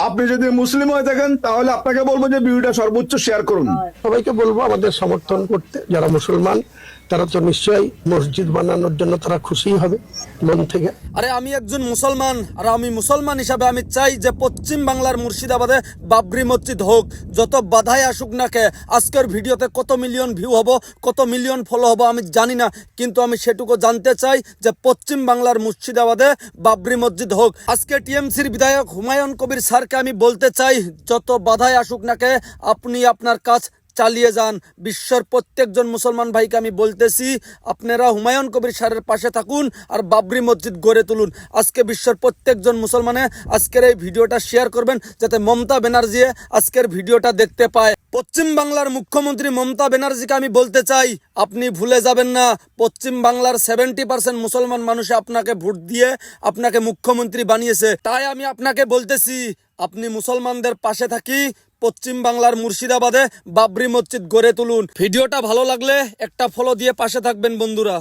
আপনি যদি মুসলিম হয়ে থাকেন তাহলে আপনাকে বলবো যে ভিডিওটা সর্বোচ্চ শেয়ার করুন। সবাইকে বলবো আমাদের সমর্থন করতে। যারা মুসলমান তারা তো নিশ্চয়ই মসজিদ বানানোর জন্য তারা খুশি হবে মন থেকে। আরে আমি একজন মুসলমান, আর আমি মুসলমান হিসাবে আমি চাই যে পশ্চিম বাংলার মুর্শিদাবাদে বাবরি মসজিদ হোক। যত বাধাই আসুক না কে, আজকের ভিডিওতে কত মিলিয়ন ভিউ হবো, কত মিলিয়ন ফলো হবো আমি জানি না, কিন্তু আমি সেটুকু জানতে চাই যে পশ্চিম বাংলার মুর্শিদাবাদে বাবরি মসজিদ হোক। আজকে টিএমসির বিধায়ক হুমায়ুন কবির স্যারকে আমি বলতে চাই, যত বাধাই আসুক না কে আপনি আপনার কাজ চালিয়ে যান। বিশ্বের প্রত্যেকজন মুসলমান ভাইকে আমি বলতেছি, আপনারা হুমায়ুন কবির স্যারের পাশে থাকুন আর বাবরি মসজিদ গড়ে তুলুন। আজকে বিশ্বের প্রত্যেকজন মুসলমানে আজকের এই ভিডিওটা শেয়ার করবেন, যাতে মমতা ব্যানার্জি আজকের ভিডিওটা দেখতে পায়। পশ্চিম বাংলার মুখ্যমন্ত্রী মমতা ব্যানার্জিকে আমি বলতে চাই, আপনি ভুলে যাবেন না পশ্চিম বাংলার 70% মুসলমান মানুষ আপনাকে ভোট দিয়ে আপনাকে মুখ্যমন্ত্রী বানিয়েছে। তাই আমি আপনাকে বলতেছি, আপনি মুসলমানদের পাশে থাকি, পশ্চিম বাংলার মুর্শিদাবাদে বাবরি মসজিদ গড়ে তুলুন। ভিডিওটা ভালো লাগলে একটা ফলো দিয়ে পাশে থাকবেন বন্ধুরা।